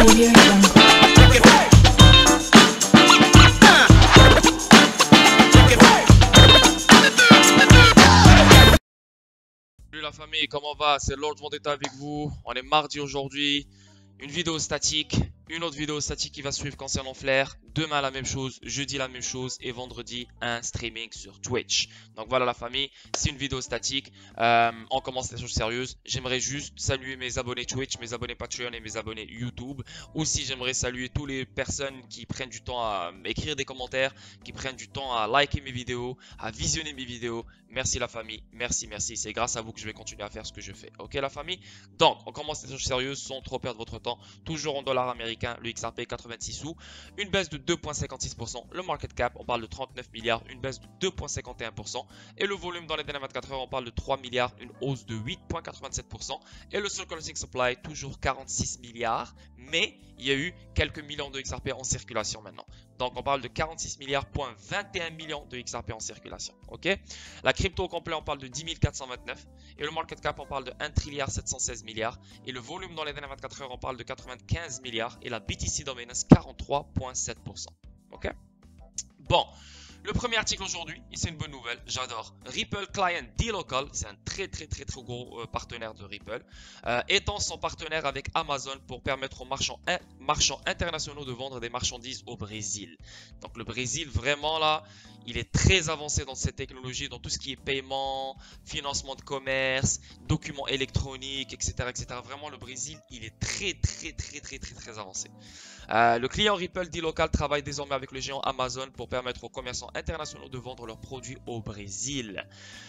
Audio Jungle. Salut la famille, comment va? C'est Lord Vendetta avec vous. On est mardi aujourd'hui. Une vidéo statique, une autre vidéo statique qui va suivre concernant Flair. Demain la même chose, jeudi la même chose et vendredi un streaming sur Twitch. Donc voilà la famille, c'est une vidéo statique. On commence les choses sérieuses. J'aimerais juste saluer mes abonnés Twitch, mes abonnés Patreon et mes abonnés YouTube. Aussi j'aimerais saluer toutes les personnes qui prennent du temps à écrire des commentaires, qui prennent du temps à liker mes vidéos, à visionner mes vidéos. Merci la famille, merci. C'est grâce à vous que je vais continuer à faire ce que je fais. Ok la famille? Donc on commence les choses sérieuses sans trop perdre votre temps. Toujours en dollars américains, le XRP 86 sous, une baisse de 2,56%, le market cap on parle de 39 milliards, une baisse de 2,51% et le volume dans les dernières 24 heures on parle de 3 milliards, une hausse de 8,87% et le circulating supply toujours 46 milliards, mais il y a eu quelques millions de XRP en circulation maintenant. Donc on parle de 46 milliards, 21 millions de XRP en circulation. Ok, la crypto au complet on parle de 10 429 et le market cap on parle de 1 trilliard 716 milliards et le volume dans les dernières 24 heures on parle de 95 milliards et la BTC Dominance 43,7%. Ok, bon. Le premier article aujourd'hui, et c'est une bonne nouvelle, j'adore. Ripple Client D-Local, c'est un très gros partenaire de Ripple, étend son partenaire avec Amazon pour permettre aux marchands internationaux de vendre des marchandises au Brésil. Donc le Brésil, vraiment là, il est très avancé dans cette technologie, dans tout ce qui est paiement, financement de commerce, documents électroniques, etc. Vraiment, le Brésil, il est très avancé. Le client Ripple D-Local travaille désormais avec le géant Amazon pour permettre aux commerçants internationaux de vendre leurs produits au Brésil.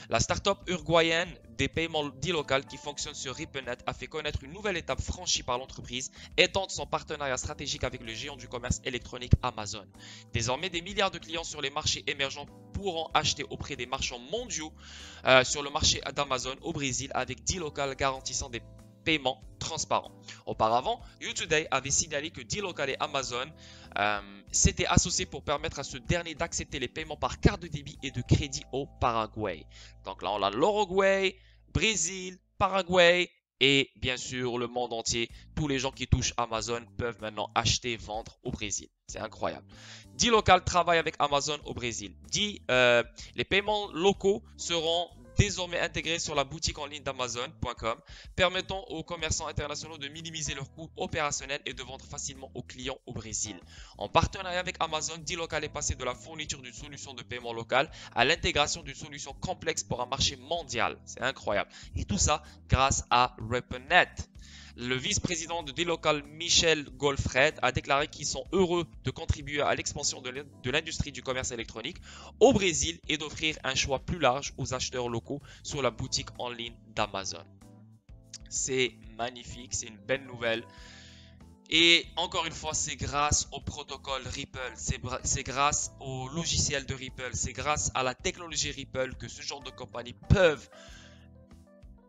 La start-up uruguayenne des paiements D-Local qui fonctionne sur RippleNet a fait connaître une nouvelle étape franchie par l'entreprise, étendre son partenariat stratégique avec le géant du commerce électronique Amazon. Désormais, des milliards de clients sur les marchés émergents pourront acheter auprès des marchands mondiaux sur le marché d'Amazon au Brésil avec D-Local garantissant des paiements transparents. Auparavant, YouToday avait signalé que D-Local et Amazon s'étaient associés pour permettre à ce dernier d'accepter les paiements par carte de débit et de crédit au Paraguay. Donc là, on a l'Uruguay, Brésil, Paraguay et bien sûr le monde entier. Tous les gens qui touchent Amazon peuvent maintenant acheter, vendre au Brésil. C'est incroyable. D-Local travaille avec Amazon au Brésil. Les paiements locaux seront désormais intégrés sur la boutique en ligne d'Amazon.com, permettant aux commerçants internationaux de minimiser leurs coûts opérationnels et de vendre facilement aux clients au Brésil. En partenariat avec Amazon, D-Local est passé de la fourniture d'une solution de paiement local à l'intégration d'une solution complexe pour un marché mondial. C'est incroyable. Et tout ça grâce à RippleNet. Le vice-président de D-Local, Michel Golfred, a déclaré qu'ils sont heureux de contribuer à l'expansion de l'industrie du commerce électronique au Brésil et d'offrir un choix plus large aux acheteurs locaux sur la boutique en ligne d'Amazon. C'est magnifique, c'est une belle nouvelle. Et encore une fois, c'est grâce au protocole Ripple, c'est grâce au logiciel de Ripple, c'est grâce à la technologie Ripple que ce genre de compagnies peuvent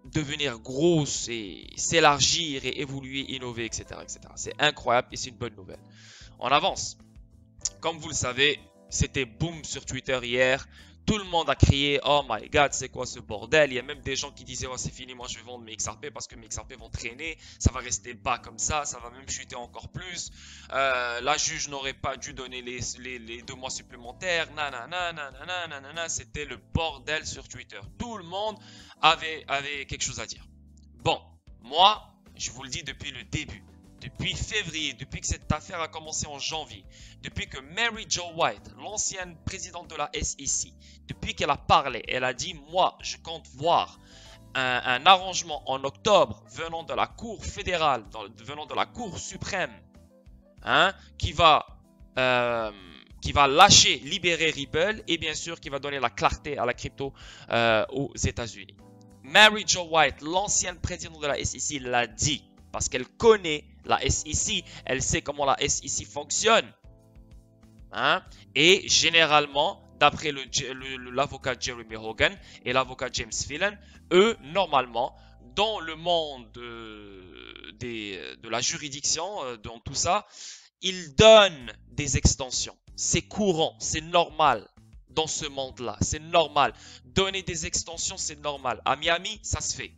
devenir grosses et s'élargir et évoluer, innover, etc. C'est incroyable et c'est une bonne nouvelle. On avance. Comme vous le savez, c'était boom sur Twitter hier. Tout le monde a crié « Oh my God, c'est quoi ce bordel ?» Il y a même des gens qui disaient « Oh, c'est fini, moi je vais vendre mes XRP parce que mes XRP vont traîner. Ça va rester bas comme ça va même chuter encore plus. La juge n'aurait pas dû donner les 2 mois supplémentaires. Nanana. » C'était le bordel sur Twitter. Tout le monde avait quelque chose à dire. Bon, moi, je vous le dis depuis le début. Depuis février, depuis que cette affaire a commencé en janvier, depuis que Mary Jo White, l'ancienne présidente de la SEC, depuis qu'elle a parlé, elle a dit « Moi, je compte voir un arrangement en octobre venant de la Cour fédérale, venant de la Cour suprême, qui va lâcher, libérer Ripple et bien sûr qui va donner la clarté à la crypto aux États-Unis. » Mary Jo White, l'ancienne présidente de la SEC, l'a dit. Parce qu'elle connaît la SEC, elle sait comment la SEC fonctionne. Et généralement, d'après l'avocat Jeremy Hogan et l'avocat James Phelan, eux, normalement, dans le monde de la juridiction, dans tout ça, ils donnent des extensions. C'est courant, c'est normal. Dans ce monde-là, c'est normal. Donner des extensions, c'est normal. À Miami, ça se fait.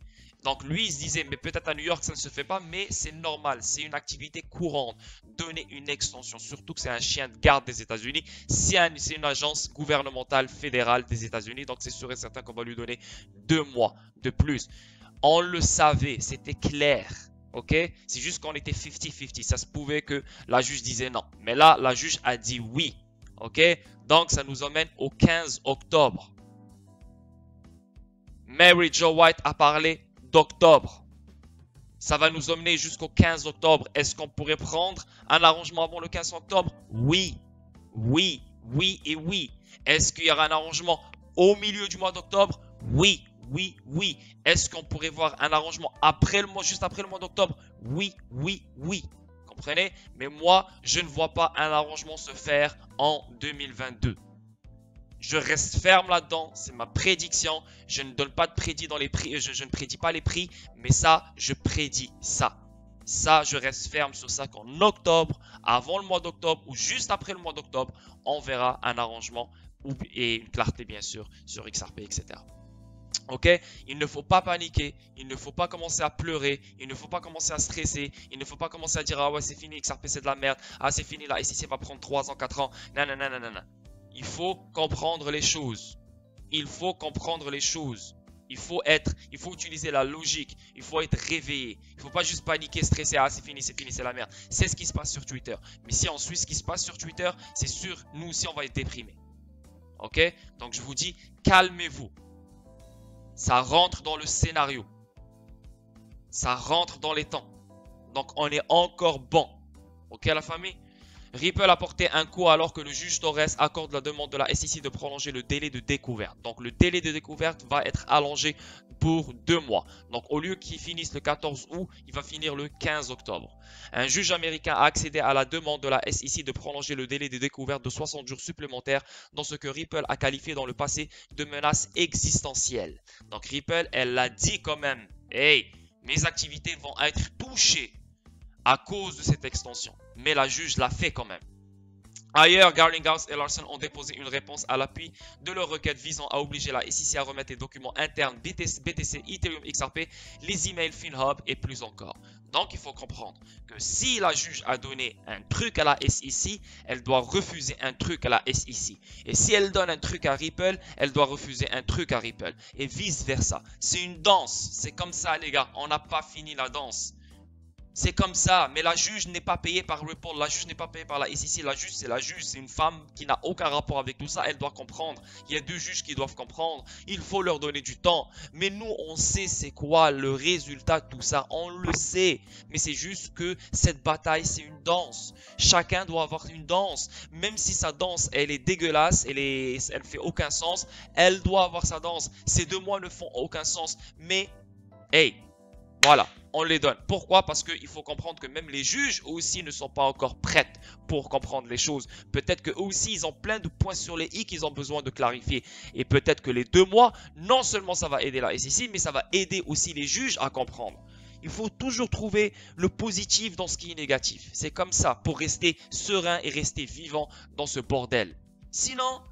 Donc lui, il se disait, mais peut-être à New York, ça ne se fait pas, mais c'est normal, c'est une activité courante. Donner une extension, surtout que c'est un chien de garde des États-Unis, c'est une agence gouvernementale fédérale des États-Unis, donc c'est sûr et certain qu'on va lui donner 2 mois de plus. On le savait, c'était clair. Ok, c'est juste qu'on était 50-50. Ça se pouvait que la juge disait non. Mais là, la juge a dit oui. Ok, donc ça nous emmène au 15 octobre. Mary Jo White a parlé d'octobre. Ça va nous emmener jusqu'au 15 octobre. Est-ce qu'on pourrait prendre un arrangement avant le 15 octobre? Oui, oui, oui et oui. Est-ce qu'il y aura un arrangement au milieu du mois d'octobre? Oui, oui, oui. Est-ce qu'on pourrait voir un arrangement après le mois, juste après le mois d'octobre? Oui, oui, oui. Comprenez? Mais moi, je ne vois pas un arrangement se faire en 2022. Je reste ferme là-dedans, c'est ma prédiction. Je ne donne pas de prédit dans les prix, je ne prédis pas les prix, mais ça, je prédis ça. Ça, je reste ferme sur ça qu'en octobre, avant le mois d'octobre ou juste après le mois d'octobre, on verra un arrangement et une clarté bien sûr sur XRP, etc. Ok, il ne faut pas paniquer, il ne faut pas commencer à pleurer, il ne faut pas commencer à stresser, il ne faut pas commencer à dire ah ouais c'est fini, XRP c'est de la merde, ah c'est fini là, SEC va prendre 3 ans, 4 ans, non, non, non, non, non, non. Il faut comprendre les choses. Il faut comprendre les choses. Il faut utiliser la logique. Il faut être réveillé. Il ne faut pas juste paniquer, stresser. Ah, c'est fini, c'est la merde. C'est ce qui se passe sur Twitter. Mais si on suit ce qui se passe sur Twitter, c'est sûr, nous aussi, on va être déprimés. Ok? Donc, je vous dis, calmez-vous. Ça rentre dans le scénario. Ça rentre dans les temps. Donc, on est encore bon. Ok, la famille? Ripple a porté un coup alors que le juge Torres accorde la demande de la SEC de prolonger le délai de découverte. Donc le délai de découverte va être allongé pour 2 mois. Donc au lieu qu'il finisse le 14 août, il va finir le 15 octobre. Un juge américain a accédé à la demande de la SEC de prolonger le délai de découverte de 60 jours supplémentaires dans ce que Ripple a qualifié dans le passé de menace existentielle. Donc Ripple, elle l'a dit quand même, hey, mes activités vont être touchées à cause de cette extension. Mais la juge l'a fait quand même. Ailleurs, Garlinghouse et Larson ont déposé une réponse à l'appui de leur requête visant à obliger la SEC à remettre les documents internes BTC, Ethereum, XRP, les emails FinHub et plus encore. Donc, il faut comprendre que si la juge a donné un truc à la SEC, elle doit refuser un truc à la SEC. Et si elle donne un truc à Ripple, elle doit refuser un truc à Ripple. Et vice versa. C'est une danse. C'est comme ça, les gars. On n'a pas fini la danse. C'est comme ça, mais la juge n'est pas payée par Ripple, la juge n'est pas payée par la SEC, la juge, c'est une femme qui n'a aucun rapport avec tout ça, elle doit comprendre. Il y a 2 juges qui doivent comprendre, il faut leur donner du temps. Mais nous, on sait c'est quoi le résultat de tout ça, on le sait. Mais c'est juste que cette bataille, c'est une danse. Chacun doit avoir une danse. Même si sa danse, elle est dégueulasse, elle fait aucun sens, elle doit avoir sa danse. Ces 2 mois ne font aucun sens, mais, hey, voilà, on les donne. Pourquoi? Parce qu'il faut comprendre que même les juges aussi ne sont pas encore prêts pour comprendre les choses. Peut-être qu'eux aussi, ils ont plein de points sur les i qu'ils ont besoin de clarifier. Et peut-être que les 2 mois, non seulement ça va aider la SEC, mais ça va aider aussi les juges à comprendre. Il faut toujours trouver le positif dans ce qui est négatif. C'est comme ça pour rester serein et rester vivant dans ce bordel. Sinon...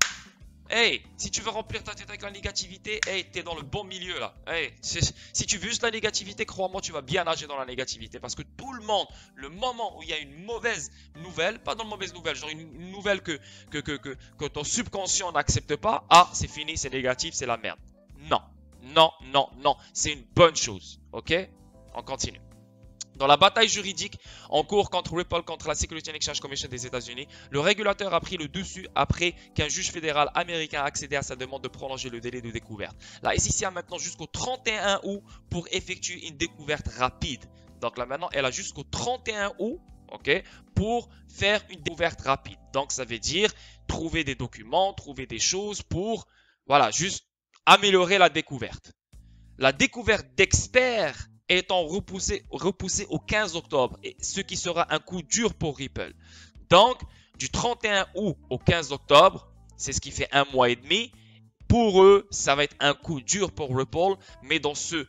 hey, si tu veux remplir ta tête avec la négativité, hey, t'es dans le bon milieu là. Hey, si tu veux juste la négativité, crois-moi, tu vas bien nager dans la négativité. Parce que tout le monde, le moment où il y a une mauvaise nouvelle, pas dans une mauvaise nouvelle, genre une nouvelle que ton subconscient n'accepte pas, ah, c'est fini, c'est négatif, c'est la merde. Non, non, non, non, c'est une bonne chose. Ok? On continue. Dans la bataille juridique en cours contre Ripple contre la Securities and Exchange Commission des États-Unis, le régulateur a pris le dessus après qu'un juge fédéral américain a accédé à sa demande de prolonger le délai de découverte. La SEC a maintenant jusqu'au 31 août pour effectuer une découverte rapide. Donc là maintenant, elle a jusqu'au 31 août, ok, pour faire une découverte rapide. Donc ça veut dire trouver des documents, trouver des choses pour, voilà, juste améliorer la découverte. La découverte d'experts étant repoussé au 15 octobre, et ce qui sera un coup dur pour Ripple. Donc, du 31 août au 15 octobre, c'est ce qui fait 1 mois et demi. Pour eux, ça va être un coup dur pour Ripple, mais dans cette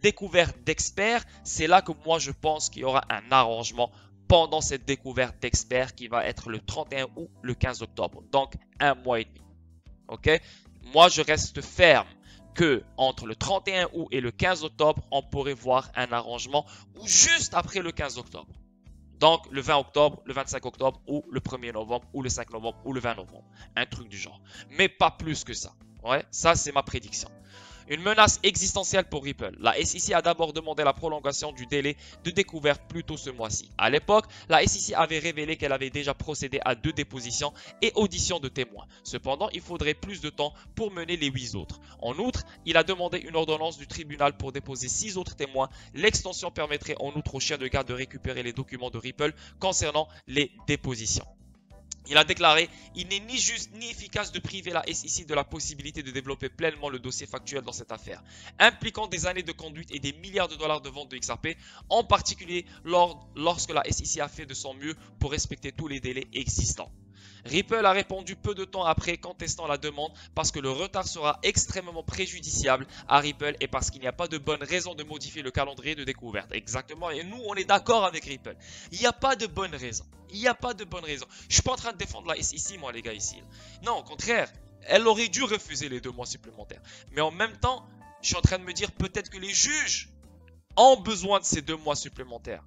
découverte d'experts, c'est là que moi je pense qu'il y aura un arrangement pendant cette découverte d'experts qui va être le 31 août, le 15 octobre. Donc, 1 mois et demi. Ok? Moi, je reste ferme. que entre le 31 août et le 15 octobre, on pourrait voir un arrangement ou juste après le 15 octobre. Donc, le 20 octobre, le 25 octobre, ou le 1er novembre, ou le 5 novembre, ou le 20 novembre. Un truc du genre. Mais pas plus que ça. Ouais, ça, c'est ma prédiction. Une menace existentielle pour Ripple. La SEC a d'abord demandé la prolongation du délai de découverte plus tôt ce mois-ci. À l'époque, la SEC avait révélé qu'elle avait déjà procédé à 2 dépositions et auditions de témoins. Cependant, il faudrait plus de temps pour mener les 8 autres. En outre, il a demandé une ordonnance du tribunal pour déposer 6 autres témoins. L'extension permettrait en outre aux chiens de garde de récupérer les documents de Ripple concernant les dépositions. Il a déclaré « Il n'est ni juste ni efficace de priver la SEC de la possibilité de développer pleinement le dossier factuel dans cette affaire, impliquant des années de conduite et des milliards de dollars de vente de XRP, en particulier lorsque la SEC a fait de son mieux pour respecter tous les délais existants. » Ripple a répondu peu de temps après contestant la demande parce que le retard sera extrêmement préjudiciable à Ripple et parce qu'il n'y a pas de bonne raison de modifier le calendrier de découverte. Exactement, et nous on est d'accord avec Ripple. Il n'y a pas de bonne raison. Il n'y a pas de bonne raison. Je ne suis pas en train de défendre la SEC moi les gars ici. Non, au contraire, elle aurait dû refuser les 2 mois supplémentaires. Mais en même temps, je suis en train de me dire peut-être que les juges ont besoin de ces 2 mois supplémentaires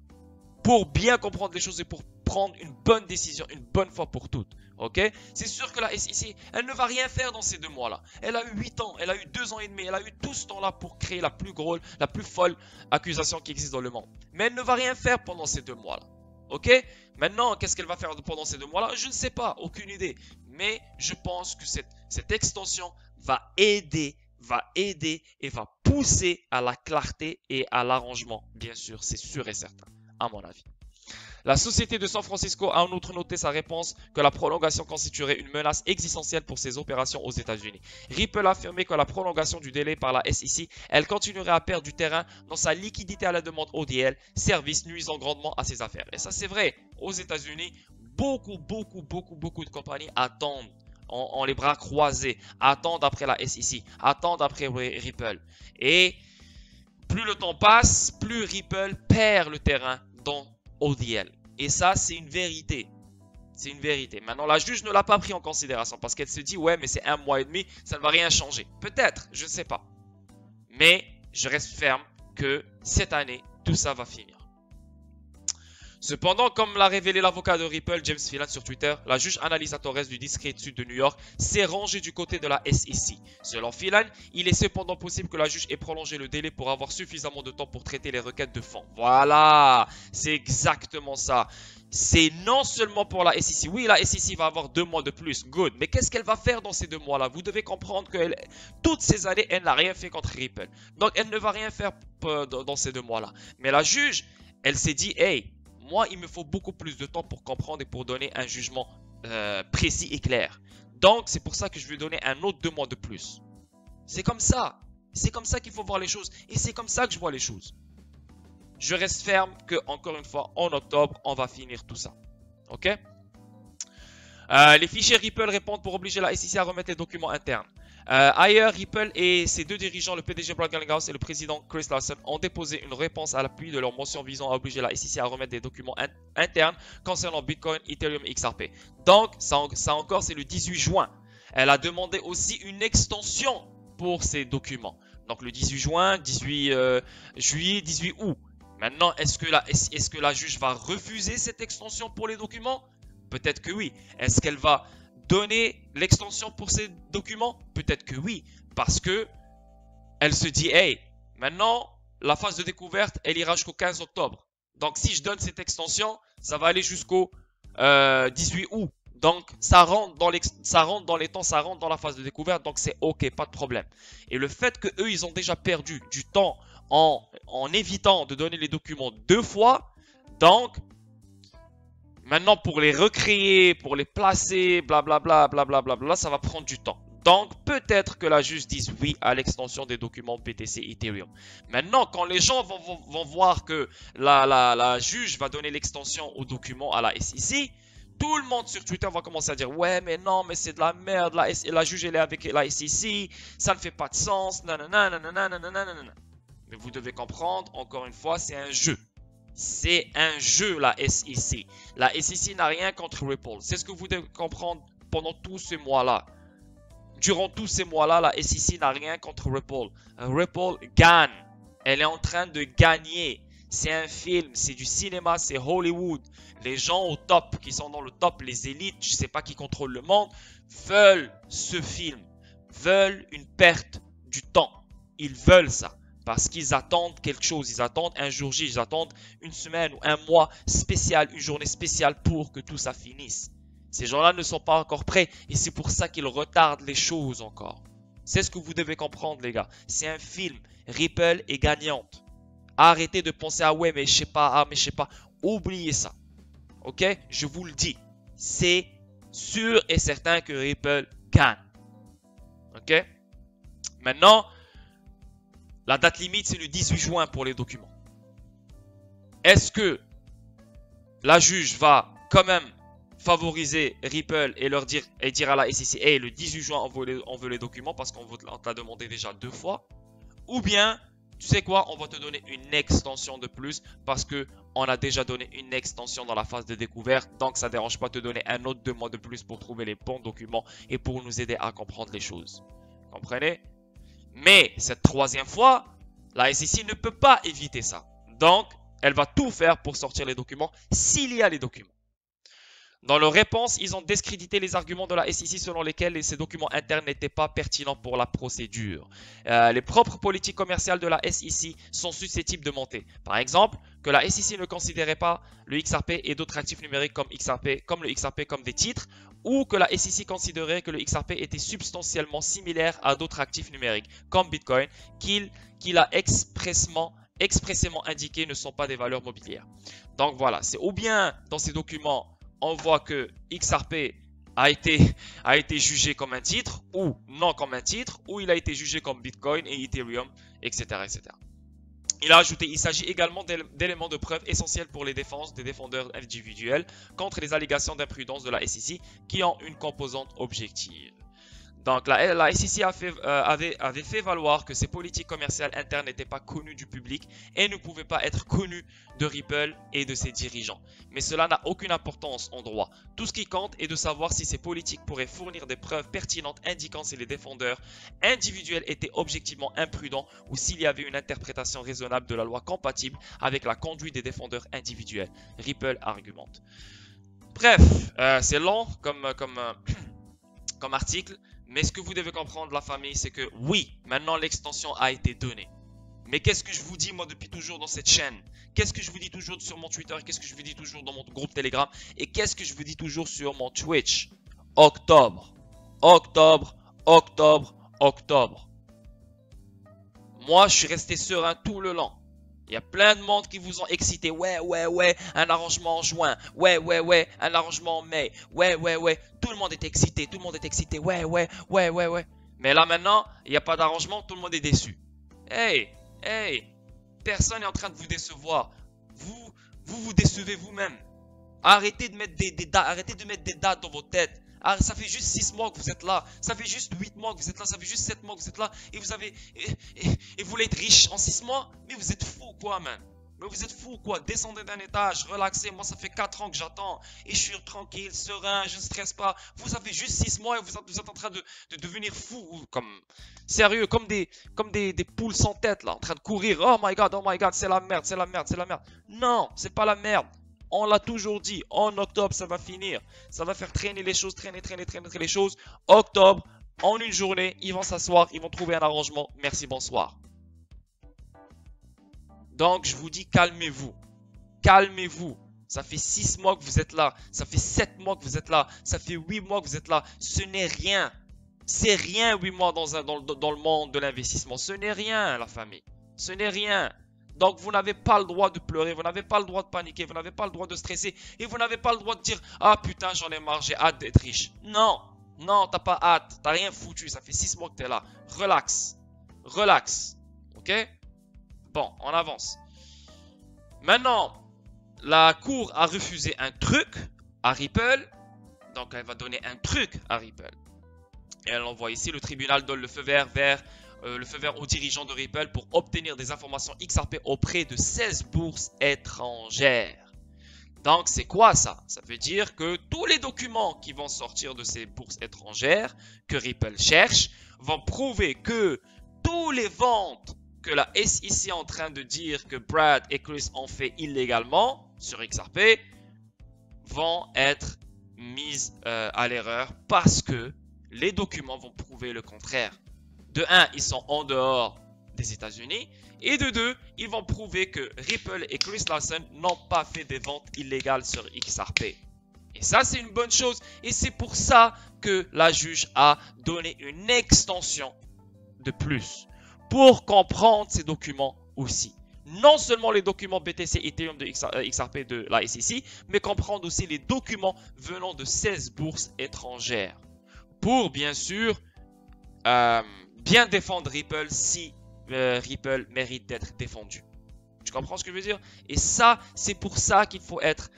pour bien comprendre les choses et pour prendre une bonne décision, une bonne fois pour toutes. Ok? C'est sûr que la SEC, elle ne va rien faire dans ces 2 mois-là. Elle a eu 8 ans, elle a eu 2 ans et demi, elle a eu tout ce temps-là pour créer la plus grosse, la plus folle accusation qui existe dans le monde. Mais elle ne va rien faire pendant ces 2 mois-là. Ok? Maintenant, qu'est-ce qu'elle va faire pendant ces 2 mois-là? Je ne sais pas, aucune idée. Mais je pense que cette extension va aider et va pousser à la clarté et à l'arrangement. Bien sûr, c'est sûr et certain, à mon avis. La société de San Francisco a en outre noté sa réponse que la prolongation constituerait une menace existentielle pour ses opérations aux États-Unis. Ripple a affirmé que la prolongation du délai par la SEC, elle continuerait à perdre du terrain dans sa liquidité à la demande ODL, service nuisant grandement à ses affaires. Et ça c'est vrai, aux États-Unis, beaucoup de compagnies attendent en les bras croisés, attendent après la SEC, attendent après Ripple. Et plus le temps passe, plus Ripple perd le terrain dans ODL. Et ça, c'est une vérité. C'est une vérité. Maintenant, la juge ne l'a pas pris en considération parce qu'elle se dit, ouais, mais c'est 1 mois et demi, ça ne va rien changer. Peut-être, je ne sais pas. Mais je reste ferme que cette année, tout ça va finir. Cependant, comme l'a révélé l'avocat de Ripple, James Phelan sur Twitter, la juge Annalisa Torres du District Sud de New York s'est rangée du côté de la SEC. Selon Phelan, il est cependant possible que la juge ait prolongé le délai pour avoir suffisamment de temps pour traiter les requêtes de fonds. Voilà, c'est exactement ça. C'est non seulement pour la SEC. Oui, la SEC va avoir 2 mois de plus, good. Mais qu'est-ce qu'elle va faire dans ces 2 mois-là? Vous devez comprendre que toutes ces années, elle n'a rien fait contre Ripple. Donc, elle ne va rien faire dans ces 2 mois-là. Mais la juge, elle s'est dit, hey, moi, il me faut beaucoup plus de temps pour comprendre et pour donner un jugement précis et clair. Donc, c'est pour ça que je vais donner un autre 2 mois de plus. C'est comme ça. C'est comme ça qu'il faut voir les choses. Et c'est comme ça que je vois les choses. Je reste ferme que, encore une fois, en octobre, on va finir tout ça. Ok? Les fichiers Ripple répondent pour obliger la SEC à remettre les documents internes. Ailleurs, Ripple et ses 2 dirigeants, le PDG Brad Garlinghouse et le président Chris Larsen, ont déposé une réponse à l'appui de leur motion visant à obliger la SEC à remettre des documents internes concernant Bitcoin, Ethereum et XRP. Donc, ça encore, c'est le 18 juin. Elle a demandé aussi une extension pour ces documents. Donc, le 18 juin, 18 juillet, 18 août. Maintenant, est-ce que la juge va refuser cette extension pour les documents? Peut-être que oui. Est-ce qu'elle va donner l'extension pour ces documents? Peut-être que oui. Parce que elle se dit, hey, maintenant, la phase de découverte, elle ira jusqu'au 15 octobre. Donc, si je donne cette extension, ça va aller jusqu'au 18 août. Donc, ça rentre dans les temps, ça rentre dans la phase de découverte. Donc, c'est OK, pas de problème. Et le fait que eux, ils ont déjà perdu du temps en évitant de donner les documents 2 fois. Donc, maintenant, pour les recréer, pour les placer, blablabla, ça va prendre du temps. Donc, peut-être que la juge dise oui à l'extension des documents BTC Ethereum. Maintenant, quand les gens vont voir que la juge va donner l'extension aux documents à la SEC, tout le monde sur Twitter va commencer à dire « Ouais, mais non, mais c'est de la merde, la juge, elle est avec la SEC, ça ne fait pas de sens, nanana, nanana, nanana, nanana. » Mais vous devez comprendre, encore une fois, c'est un jeu. C'est un jeu, la SEC. La SEC n'a rien contre Ripple. C'est ce que vous devez comprendre pendant tous ces mois-là. Durant tous ces mois-là, la SEC n'a rien contre Ripple. Ripple gagne. Elle est en train de gagner. C'est un film, c'est du cinéma, c'est Hollywood. Les gens au top, qui sont dans le top, les élites, je ne sais pas qui contrôle le monde, veulent ce film, veulent une perte du temps. Ils veulent ça. Parce qu'ils attendent quelque chose. Ils attendent un jour J, ils attendent une semaine ou un mois spécial, une journée spéciale pour que tout ça finisse. Ces gens-là ne sont pas encore prêts et c'est pour ça qu'ils retardent les choses encore. C'est ce que vous devez comprendre, les gars. C'est un film. Ripple est gagnante. Arrêtez de penser, ah ouais, mais je sais pas, ah mais je sais pas. Oubliez ça. Ok? Je vous le dis. C'est sûr et certain que Ripple gagne. Ok? Maintenant, la date limite, c'est le 18 juin pour les documents. Est-ce que la juge va quand même favoriser Ripple et leur dire à la SEC, hey, le 18 juin, on veut les documents parce qu'on te l'a demandé déjà 2 fois. Ou bien, tu sais quoi, on va te donner une extension de plus parce qu'on a déjà donné une extension dans la phase de découverte. Donc, ça ne dérange pas de te donner un autre 2 mois de plus pour trouver les bons documents et pour nous aider à comprendre les choses. Comprenez? Mais cette troisième fois, la SEC ne peut pas éviter ça. Donc, elle va tout faire pour sortir les documents s'il y a les documents. Dans leur réponse, ils ont discrédité les arguments de la SEC selon lesquels ces documents internes n'étaient pas pertinents pour la procédure. Les propres politiques commerciales de la SEC sont susceptibles de monter. Par exemple, que la SEC ne considérait pas le XRP et d'autres actifs numériques comme le XRP comme des titres, ou que la SEC considérait que le XRP était substantiellement similaire à d'autres actifs numériques, comme Bitcoin, qu'il a expressément indiqué ne sont pas des valeurs mobilières. Donc voilà, c'est ou bien dans ces documents, on voit que XRP a été jugé comme un titre, ou non comme un titre, ou il a été jugé comme Bitcoin et Ethereum, etc. etc. Il a ajouté, il s'agit également d'éléments de preuve essentiels pour les défenses des défendeurs individuels contre les allégations d'imprudence de la SEC qui ont une composante objective. Donc la SEC avait fait valoir que ces politiques commerciales internes n'étaient pas connues du public et ne pouvaient pas être connues de Ripple et de ses dirigeants. Mais cela n'a aucune importance en droit. Tout ce qui compte est de savoir si ces politiques pourraient fournir des preuves pertinentes indiquant si les défendeurs individuels étaient objectivement imprudents ou s'il y avait une interprétation raisonnable de la loi compatible avec la conduite des défendeurs individuels. Ripple argumente. Bref, c'est long comme article. Mais ce que vous devez comprendre, la famille, c'est que oui, maintenant l'extension a été donnée. Mais qu'est-ce que je vous dis moi depuis toujours dans cette chaîne? Qu'est-ce que je vous dis toujours sur mon Twitter? Qu'est-ce que je vous dis toujours dans mon groupe Telegram? Et qu'est-ce que je vous dis toujours sur mon Twitch? Octobre. Octobre. Octobre. Octobre. Moi, je suis resté serein tout le long. Il y a plein de monde qui vous ont excité. Ouais, un arrangement en juin. Ouais, un arrangement en mai. Ouais. Tout le monde est excité, Ouais. Mais là maintenant, il n'y a pas d'arrangement, tout le monde est déçu. Hey, personne n'est en train de vous décevoir. Vous décevez vous-même. Arrêtez de mettre des dates dans vos têtes. Ça fait juste 6 mois que vous êtes là. Ça fait juste 8 mois que vous êtes là. Ça fait juste 7 mois que vous êtes là. Et vous voulez être riche en 6 mois? Mais vous êtes fou quoi, man. Mais vous êtes fou quoi. Descendez d'un étage, relaxez. Moi, ça fait 4 ans que j'attends. Et je suis tranquille, serein, je ne stresse pas. Vous avez juste 6 mois et vous êtes en train de devenir fou. Sérieux, comme des poules sans tête là. En train de courir. Oh my god, c'est la merde. Non, c'est pas la merde. On l'a toujours dit, en octobre, ça va finir. Ça va faire traîner les choses, traîner les choses. Octobre, en une journée, ils vont s'asseoir, ils vont trouver un arrangement. Merci, bonsoir. Donc, je vous dis, calmez-vous. Calmez-vous. Ça fait 6 mois que vous êtes là. Ça fait 7 mois que vous êtes là. Ça fait 8 mois que vous êtes là. Ce n'est rien. C'est rien, 8 mois dans le monde de l'investissement. Ce n'est rien, la famille. Ce n'est rien. Donc, vous n'avez pas le droit de pleurer, vous n'avez pas le droit de paniquer, vous n'avez pas le droit de stresser et vous n'avez pas le droit de dire « Ah putain, j'en ai marre, j'ai hâte d'être riche. » Non, t'as pas hâte, t'as rien foutu, ça fait 6 mois que t'es là. Relax, ok? Bon, on avance. Maintenant, la cour a refusé un truc à Ripple, donc elle va donner un truc à Ripple. Et elle envoie ici, le tribunal donne le feu vert aux dirigeants de Ripple pour obtenir des informations XRP auprès de 16 bourses étrangères. Donc, c'est quoi ça? Ça veut dire que tous les documents qui vont sortir de ces bourses étrangères que Ripple cherche vont prouver que tous les ventes que la SEC est en train de dire que Brad et Chris ont fait illégalement sur XRP vont être mises à l'erreur parce que les documents vont prouver le contraire. De 1, ils sont en dehors des États-Unis. Et de 2, ils vont prouver que Ripple et Chris Larsen n'ont pas fait des ventes illégales sur XRP. Et ça, c'est une bonne chose. Et c'est pour ça que la juge a donné une extension de plus pour comprendre ces documents aussi. Non seulement les documents BTC Ethereum de XRP de la SEC, mais comprendre aussi les documents venant de 16 bourses étrangères. Pour, bien sûr, bien défendre Ripple si Ripple mérite d'être défendu. Tu comprends ce que je veux dire? Et ça, c'est pour ça qu'il faut être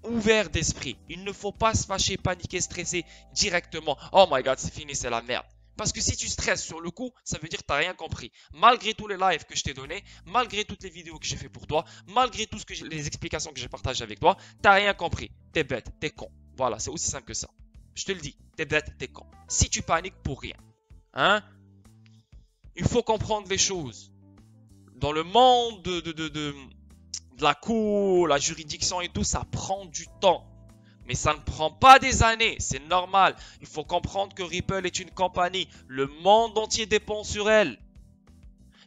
ouvert d'esprit. Il ne faut pas se fâcher, paniquer, stresser directement. Oh my god, c'est fini, c'est la merde. Parce que si tu stresses sur le coup, ça veut dire que tu n'as rien compris. Malgré tous les lives que je t'ai donnés, malgré toutes les vidéos que j'ai fait pour toi, malgré tout les explications que j'ai partagées avec toi, tu n'as rien compris. T'es bête, t'es con. Voilà, c'est aussi simple que ça. Je te le dis, t'es bête, t'es con. Si tu paniques pour rien, hein? Il faut comprendre les choses. Dans le monde de la cour, la juridiction et tout, ça prend du temps. Mais ça ne prend pas des années, c'est normal. Il faut comprendre que Ripple est une compagnie. Le monde entier dépend sur elle.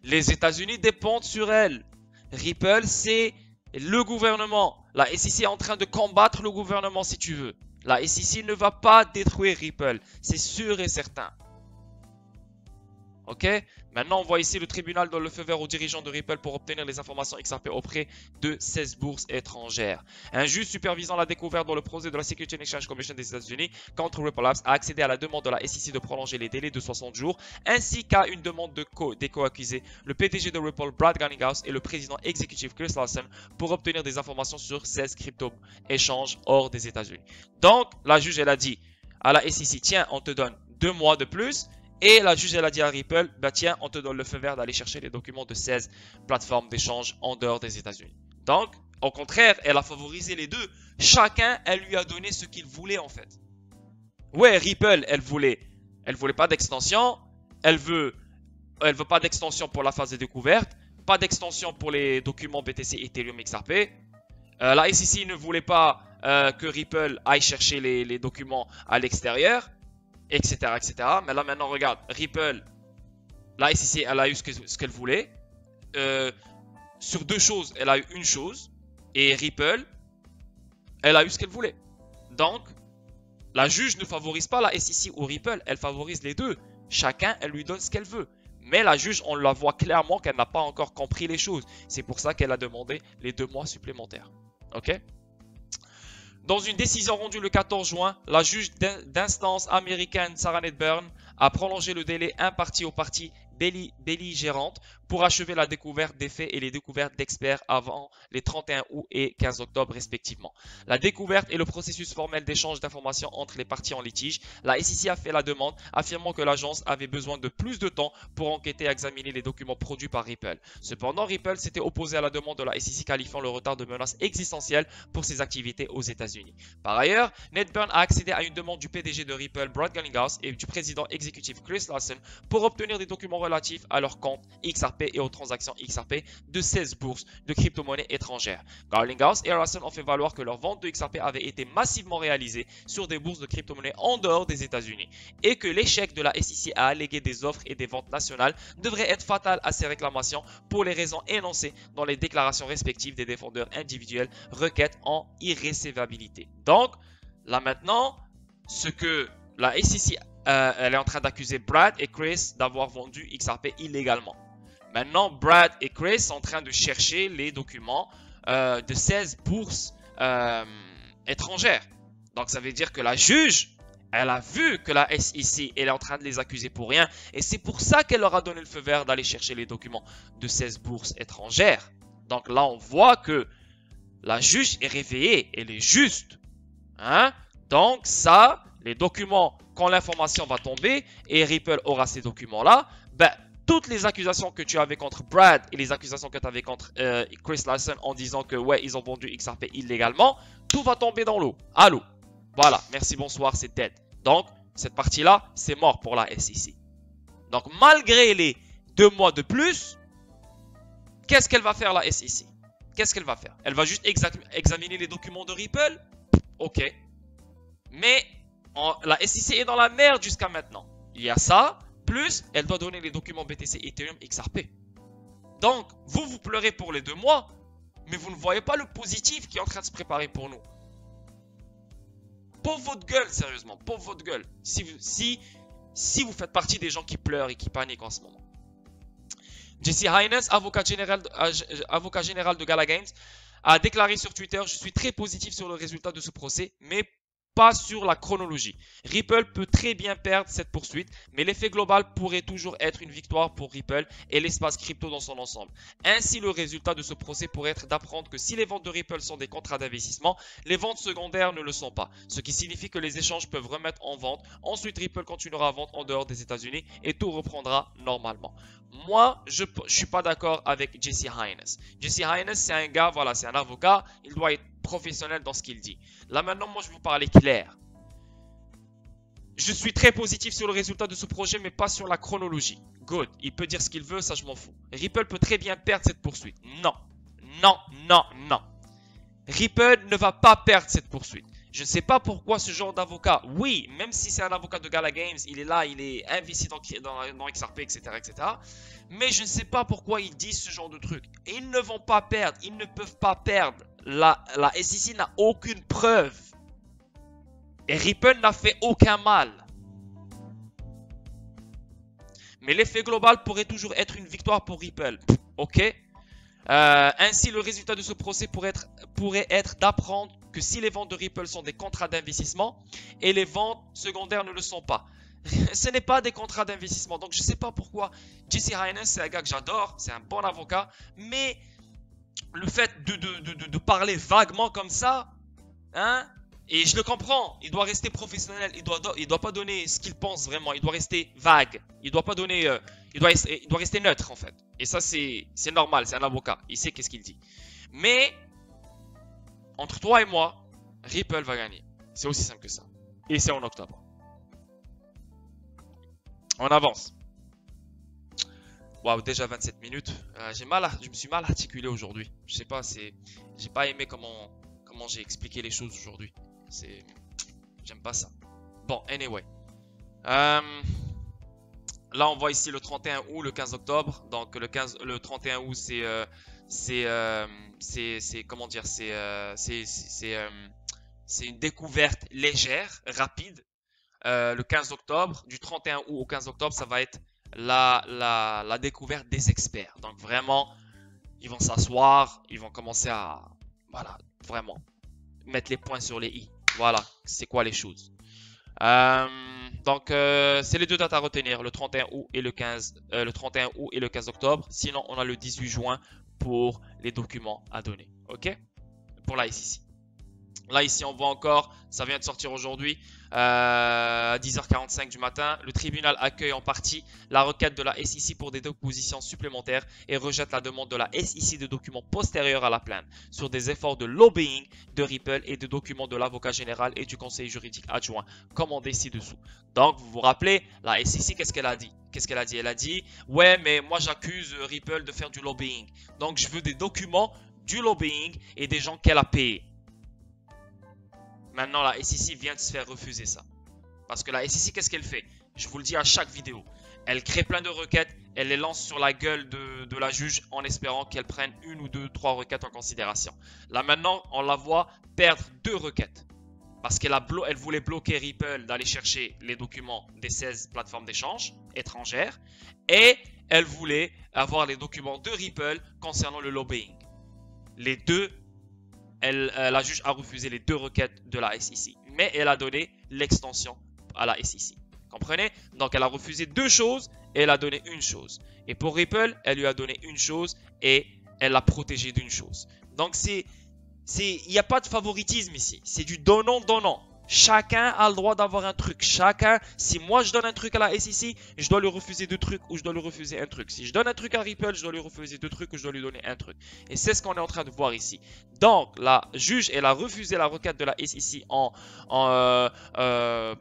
Les États-Unis dépendent sur elle. Ripple, c'est le gouvernement. La SEC est en train de combattre le gouvernement, si tu veux. La SEC ne va pas détruire Ripple. C'est sûr et certain. Ok? Maintenant, on voit ici le tribunal donne le feu vert aux dirigeants de Ripple pour obtenir les informations XRP auprès de 16 bourses étrangères. Un juge supervisant la découverte dans le procès de la Securities and Exchange Commission des États-Unis contre Ripple Labs a accédé à la demande de la SEC de prolonger les délais de 60 jours ainsi qu'à une demande des co-accusés, le PDG de Ripple, Brad Garlinghouse, et le président exécutif Chris Larsen pour obtenir des informations sur 16 crypto-échanges hors des États-Unis. Donc, la juge, elle a dit à la SEC, tiens, on te donne 2 mois de plus. Et la juge, elle a dit à Ripple, bah tiens, on te donne le feu vert d'aller chercher les documents de 16 plateformes d'échange en dehors des États-Unis. Donc, au contraire, elle a favorisé les deux. Chacun, elle lui a donné ce qu'il voulait en fait. Ouais, Ripple, elle voulait pas d'extension. Elle veut pas d'extension pour la phase de découverte. Pas d'extension pour les documents BTC, Ethereum, XRP. La SEC ne voulait pas que Ripple aille chercher les documents à l'extérieur. Etc, etc. Mais là maintenant regarde, Ripple, la SEC, elle a eu ce qu'elle voulait. Sur 2 choses, elle a eu une chose. Et Ripple, elle a eu ce qu'elle voulait. Donc, la juge ne favorise pas la SEC ou Ripple, elle favorise les deux. Chacun, elle lui donne ce qu'elle veut. Mais la juge, on la voit clairement qu'elle n'a pas encore compris les choses. C'est pour ça qu'elle a demandé les 2 mois supplémentaires. Ok? Dans une décision rendue le 14 juin, la juge d'instance américaine Sarah Nedburn a prolongé le délai imparti aux parties belligérantes pour achever la découverte des faits et les découvertes d'experts avant les 31 août et 15 octobre respectivement. La découverte et le processus formel d'échange d'informations entre les parties en litige, la SEC a fait la demande, affirmant que l'agence avait besoin de plus de temps pour enquêter et examiner les documents produits par Ripple. Cependant, Ripple s'était opposé à la demande de la SEC qualifiant le retard de menace existentielle pour ses activités aux États-Unis. Par ailleurs, Nedburn a accédé à une demande du PDG de Ripple, Brad Garlinghouse, et du président exécutif Chris Larsen pour obtenir des documents relatifs à leurs comptes XRP et aux transactions XRP de 16 bourses de crypto-monnaies étrangères. Garlinghouse et Larsen ont fait valoir que leurs ventes de XRP avaient été massivement réalisées sur des bourses de crypto-monnaies en dehors des États-Unis et que l'échec de la SEC à alléguer des offres et des ventes nationales devrait être fatal à ces réclamations pour les raisons énoncées dans les déclarations respectives des défendeurs individuels requêtes en irrécevabilité. Donc, là maintenant, ce que la SEC elle est en train d'accuser Brad et Chris d'avoir vendu XRP illégalement. Maintenant, Brad et Chris sont en train de chercher les documents de 16 bourses étrangères. Donc, ça veut dire que la juge, elle a vu que la SEC elle est en train de les accuser pour rien. Et c'est pour ça qu'elle leur a donné le feu vert d'aller chercher les documents de 16 bourses étrangères. Donc là, on voit que la juge est réveillée, elle est juste. Hein? Donc ça, les documents, quand l'information va tomber et Ripple aura ces documents-là, ben, toutes les accusations que tu avais contre Brad et les accusations que tu avais contre Chris Larson en disant que ouais, ils ont vendu XRP illégalement, tout va tomber dans l'eau. À l'eau. Voilà, merci, bonsoir, c'est dead. Donc, cette partie-là, c'est mort pour la SEC. Donc, malgré les 2 mois de plus, qu'est-ce qu'elle va faire la SEC? Qu'est-ce qu'elle va faire? Elle va juste examiner les documents de Ripple? Ok. Mais la SEC est dans la merde jusqu'à maintenant. Il y a ça, plus elle doit donner les documents BTC, Ethereum, XRP. Donc, vous pleurez pour les 2 mois, mais vous ne voyez pas le positif qui est en train de se préparer pour nous. Pauvre votre gueule, sérieusement, pauvre votre gueule. Si vous faites partie des gens qui pleurent et qui paniquent en ce moment. Jesse Hines, avocat général de Gala Games, a déclaré sur Twitter: je suis très positif sur le résultat de ce procès, mais pas sur la chronologie. Ripple peut très bien perdre cette poursuite, mais l'effet global pourrait toujours être une victoire pour Ripple et l'espace crypto dans son ensemble. Ainsi, le résultat de ce procès pourrait être d'apprendre que si les ventes de Ripple sont des contrats d'investissement, les ventes secondaires ne le sont pas, ce qui signifie que les échanges peuvent remettre en vente. Ensuite, Ripple continuera à vendre en dehors des États-Unis et tout reprendra normalement. Moi, je ne suis pas d'accord avec Jesse Hines. Jesse Hines, c'est un gars, voilà, c'est un avocat, il doit être professionnel dans ce qu'il dit. Là maintenant, moi je vais vous parler clair. Je suis très positif sur le résultat de ce projet, mais pas sur la chronologie. Good, il peut dire ce qu'il veut, ça je m'en fous. Ripple peut très bien perdre cette poursuite. Non, non, non, non. Ripple ne va pas perdre cette poursuite. Je ne sais pas pourquoi ce genre d'avocat, oui, même si c'est un avocat de Gala Games, il est là, il est investi dans XRP, etc., etc. Mais je ne sais pas pourquoi ils disent ce genre de truc. Et ils ne vont pas perdre, ils ne peuvent pas perdre. La SEC n'a aucune preuve. Et Ripple n'a fait aucun mal. Mais l'effet global pourrait toujours être une victoire pour Ripple. Ok. Ainsi, le résultat de ce procès pourrait être d'apprendre que si les ventes de Ripple sont des contrats d'investissement et les ventes secondaires ne le sont pas. Ce n'est pas des contrats d'investissement. Donc, je ne sais pas pourquoi. Jesse Hines, c'est un gars que j'adore. C'est un bon avocat. Mais le fait de parler vaguement comme ça, hein, et je le comprends, il doit rester professionnel, il doit pas donner ce qu'il pense vraiment, il doit rester vague, il doit pas donner, il doit rester neutre en fait. Et ça c'est normal, c'est un avocat, il sait qu'est-ce qu'il dit. Mais entre toi et moi, Ripple va gagner, c'est aussi simple que ça. Et c'est en octobre. On avance. Waouh, déjà 27 minutes. Je me suis mal articulé aujourd'hui. Je sais pas, j'ai pas aimé comment j'ai expliqué les choses aujourd'hui. J'aime pas ça. Bon, anyway. Là, on voit ici le 31 août, le 15 octobre. Donc le 31 août, comment dire, c'est une découverte légère, rapide. Le 15 octobre, du 31 août au 15 octobre, ça va être la découverte des experts. Donc vraiment, ils vont s'asseoir, ils vont commencer à, voilà, vraiment mettre les points sur les i. Voilà, c'est quoi les choses. Donc c'est les 2 dates à retenir, le 31 août et le 31 août et le 15 octobre. Sinon, on a le 18 juin pour les documents à donner. Ok, pour la SEC. Là, ici, on voit encore, ça vient de sortir aujourd'hui, à 10h45 du matin. Le tribunal accueille en partie la requête de la SEC pour des dépositions supplémentaires et rejette la demande de la SEC de documents postérieurs à la plainte sur des efforts de lobbying de Ripple et de documents de l'avocat général et du conseiller juridique adjoint, commandés ci-dessous. Donc, vous vous rappelez, la SEC, qu'est-ce qu'elle a dit? Qu'est-ce qu'elle a dit? Elle a dit, ouais, mais moi, j'accuse Ripple de faire du lobbying. Donc, je veux des documents du lobbying et des gens qu'elle a payés. Maintenant, la SEC vient de se faire refuser ça. Parce que la SEC, qu'est-ce qu'elle fait? Je vous le dis à chaque vidéo. Elle crée plein de requêtes, elle les lance sur la gueule de la juge en espérant qu'elle prenne 1 ou 2, 3 requêtes en considération. Là maintenant, on la voit perdre 2 requêtes. Parce qu'elle voulait bloquer Ripple d'aller chercher les documents des 16 plateformes d'échange étrangères. Et elle voulait avoir les documents de Ripple concernant le lobbying. Les deux, la juge a refusé les 2 requêtes de la SEC. Mais elle a donné l'extension à la SEC. Comprenez? Donc elle a refusé 2 choses et elle a donné une chose. Et pour Ripple, elle lui a donné une chose et elle l'a protégé d'une chose. Donc il n'y a pas de favoritisme ici. C'est du donnant-donnant. Chacun a le droit d'avoir un truc. Chacun, si moi je donne un truc à la SEC, je dois lui refuser 2 trucs ou je dois lui refuser un truc. Si je donne un truc à Ripple, je dois lui refuser 2 trucs ou je dois lui donner un truc. Et c'est ce qu'on est en train de voir ici. Donc, la juge, elle a refusé la requête de la SEC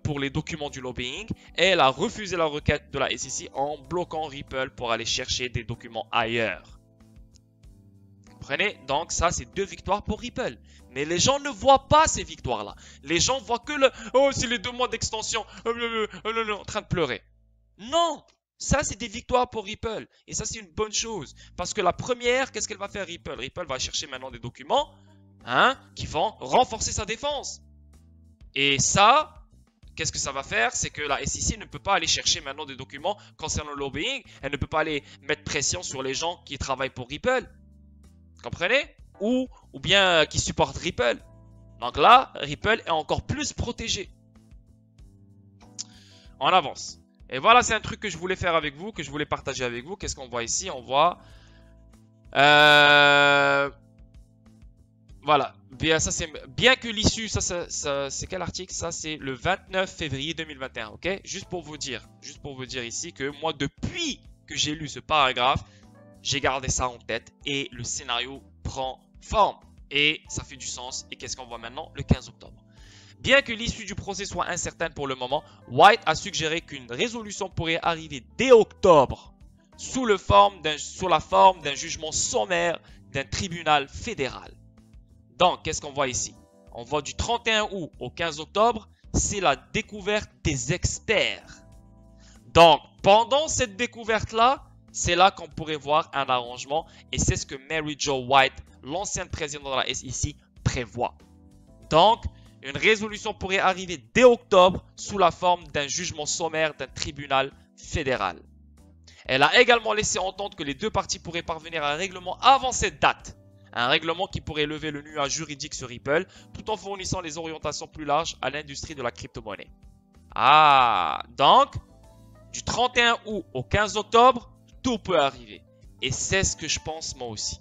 pour les documents du lobbying. Et elle a refusé la requête de la SEC en bloquant Ripple pour aller chercher des documents ailleurs. Comprenez? Donc ça, c'est 2 victoires pour Ripple. Mais les gens ne voient pas ces victoires-là. Les gens voient que le « Oh, c'est les 2 mois d'extension. En train de pleurer. » Non! Ça, c'est des victoires pour Ripple. Et ça, c'est une bonne chose. Parce que la première, qu'est-ce qu'elle va faire Ripple? Ripple va chercher maintenant des documents qui vont renforcer sa défense. Et ça, qu'est-ce que ça va faire? C'est que la SEC ne peut pas aller chercher maintenant des documents concernant le lobbying. Elle ne peut pas aller mettre pression sur les gens qui travaillent pour Ripple. Comprenez? Ou bien qui supportent Ripple. Donc là, Ripple est encore plus protégé. On avance. Et voilà, c'est un truc que je voulais faire avec vous, que je voulais partager avec vous. Qu'est-ce qu'on voit ici? On voit... Voilà. Bien, ça, bien que l'issue, c'est quel article? Ça, c'est le 29 février 2021. Ok? Juste pour vous dire ici que moi, depuis que j'ai lu ce paragraphe, j'ai gardé ça en tête et le scénario prend forme. Et ça fait du sens. Et qu'est-ce qu'on voit maintenant? Le 15 octobre. Bien que l'issue du procès soit incertaine pour le moment, White a suggéré qu'une résolution pourrait arriver dès octobre sous la forme d'un jugement sommaire d'un tribunal fédéral. Donc, qu'est-ce qu'on voit ici? On voit du 31 août au 15 octobre, c'est la découverte des experts. Donc, pendant cette découverte-là, c'est là qu'on pourrait voir un arrangement et c'est ce que Mary Jo White, l'ancienne présidente de la SEC, prévoit. Donc, une résolution pourrait arriver dès octobre sous la forme d'un jugement sommaire d'un tribunal fédéral. Elle a également laissé entendre que les 2 parties pourraient parvenir à un règlement avant cette date. Un règlement qui pourrait lever le nuage juridique sur Ripple tout en fournissant les orientations plus larges à l'industrie de la crypto-monnaie. Ah, donc, du 31 août au 15 octobre, tout peut arriver. Et c'est ce que je pense moi aussi.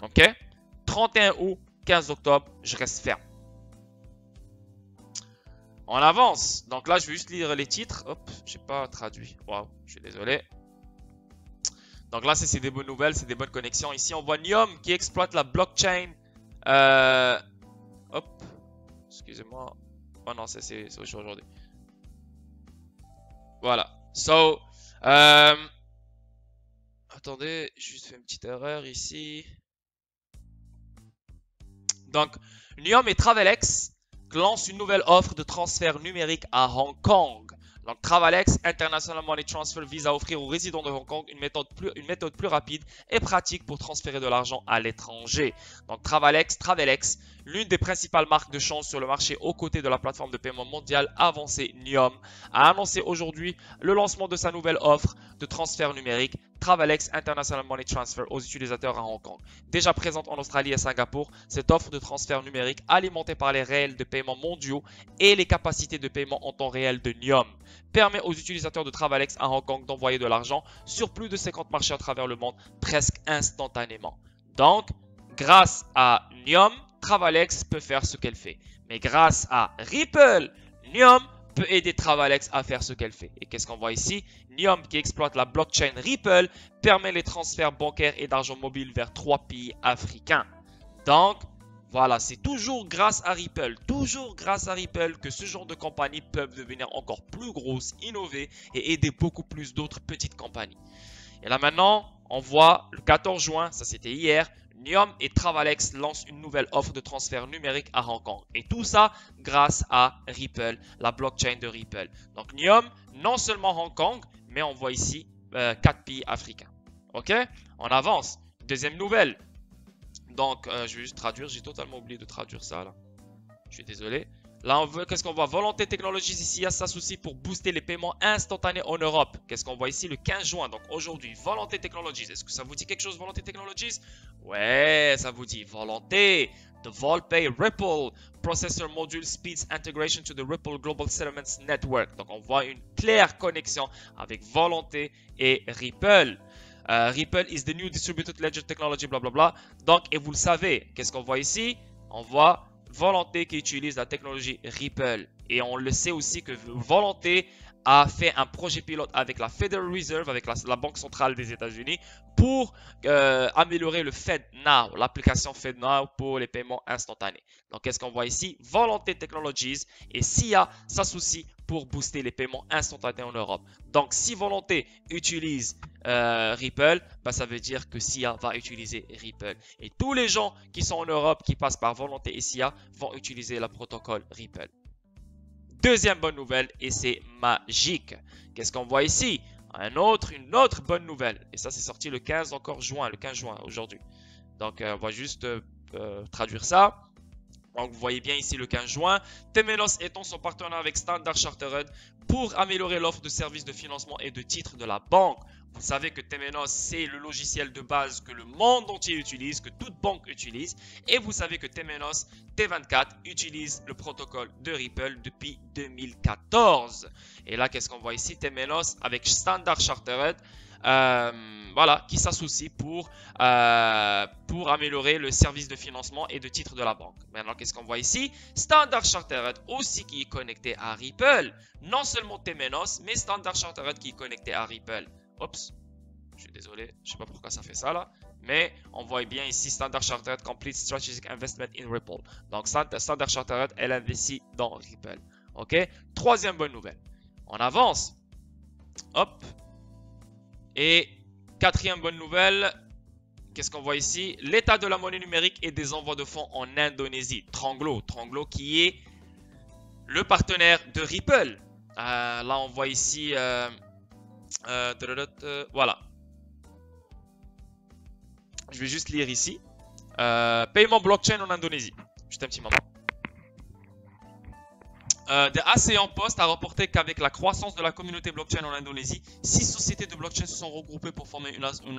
Ok? 31 août, 15 octobre, je reste ferme. On avance. Donc là, je vais juste lire les titres. Hop, j'ai pas traduit. Waouh, je suis désolé. Donc là, c'est des bonnes nouvelles, c'est des bonnes connexions. Ici, on voit Nium qui exploite la blockchain. Hop, excusez-moi. Oh non, c'est aujourd'hui. Voilà. So, attendez, j'ai juste fait une petite erreur ici. Donc, Nium et Travelex lancent une nouvelle offre de transfert numérique à Hong Kong. Donc, Travelex, International Money Transfer, vise à offrir aux résidents de Hong Kong une méthode plus rapide et pratique pour transférer de l'argent à l'étranger. Donc, Travelex, l'une des principales marques de change sur le marché aux côtés de la plateforme de paiement mondiale avancée Nium, a annoncé aujourd'hui le lancement de sa nouvelle offre de transfert numérique Travelex International Money Transfer aux utilisateurs à Hong Kong. Déjà présente en Australie et Singapour, cette offre de transfert numérique alimentée par les rails de paiement mondiaux et les capacités de paiement en temps réel de Nium permet aux utilisateurs de Travelex à Hong Kong d'envoyer de l'argent sur plus de 50 marchés à travers le monde presque instantanément. Donc, grâce à Nium, Travelex peut faire ce qu'elle fait. Mais grâce à Ripple, Nium peut aider Travelex à faire ce qu'elle fait. Et qu'est-ce qu'on voit ici? Nium, qui exploite la blockchain Ripple, permet les transferts bancaires et d'argent mobile vers 3 pays africains. Donc, voilà, c'est toujours grâce à Ripple, que ce genre de compagnies peuvent devenir encore plus grosses, innover et aider beaucoup plus d'autres petites compagnies. Et là maintenant, on voit le 14 juin, ça c'était hier, Nium et Travelex lancent une nouvelle offre de transfert numérique à Hong Kong. Et tout ça grâce à Ripple, la blockchain de Ripple. Donc Nium, non seulement Hong Kong, mais on voit ici 4 pays africains. Ok? On avance. Deuxième nouvelle. Donc, je vais juste traduire. J'ai totalement oublié de traduire ça là. Je suis désolé. Là, qu'est-ce qu'on voit? Volonté Technologies ici s'associe pour booster les paiements instantanés en Europe. Qu'est-ce qu'on voit ici? Le 15 juin, donc aujourd'hui. Volonté Technologies. Est-ce que ça vous dit quelque chose, Volonté Technologies? Ouais, ça vous dit. Volonté. The VolPay Ripple Processor Module Speeds Integration to the Ripple Global Settlements Network. Donc, on voit une claire connexion avec Volonté et Ripple. Ripple is the new distributed ledger technology, blablabla. Donc, et vous le savez, qu'est-ce qu'on voit ici? On voit Volonté qui utilise la technologie Ripple. Et on le sait aussi que Volonté a fait un projet pilote avec la Federal Reserve, avec la Banque centrale des États-Unis, pour améliorer le FedNow, l'application FedNow pour les paiements instantanés. Donc, qu'est-ce qu'on voit ici? Volonté Technologies et SIA s'associent pour booster les paiements instantanés en Europe. Donc, si Volonté utilise Ripple, bah, ça veut dire que SIA va utiliser Ripple. Et tous les gens qui sont en Europe, qui passent par Volonté et SIA, vont utiliser le protocole Ripple. Deuxième bonne nouvelle, et c'est magique. Qu'est-ce qu'on voit ici? Une autre bonne nouvelle. Et ça, c'est sorti le 15 juin aujourd'hui. Donc, on va juste traduire ça. Donc, vous voyez bien ici le 15 juin. Temenos étend son partenariat avec Standard Chartered pour améliorer l'offre de services de financement et de titres de la banque. Vous savez que Temenos, c'est le logiciel de base que le monde entier utilise, que toute banque utilise. Et vous savez que Temenos T24 utilise le protocole de Ripple depuis 2014. Et là, qu'est-ce qu'on voit ici? Temenos avec Standard Chartered. Voilà, qui s'associe pour améliorer le service de financement et de titres de la banque. Maintenant, qu'est-ce qu'on voit ici? Standard Chartered aussi qui est connecté à Ripple. Non seulement Temenos, mais Standard Chartered qui est connecté à Ripple. Oups, je suis désolé, je ne sais pas pourquoi ça fait ça là. Mais on voit bien ici Standard Chartered Complete Strategic Investment in Ripple. Donc Standard Chartered, elle investit dans Ripple. Ok, troisième bonne nouvelle. On avance. Hop. Et quatrième bonne nouvelle, qu'est-ce qu'on voit ici? L'état de la monnaie numérique et des envois de fonds en Indonésie. Tranglo qui est le partenaire de Ripple. Là, on voit ici, voilà. Je vais juste lire ici. Paiement blockchain en Indonésie. Juste un petit moment. The ASEAN Post a rapporté qu'avec la croissance de la communauté blockchain en Indonésie, 6 sociétés de blockchain se sont regroupées pour former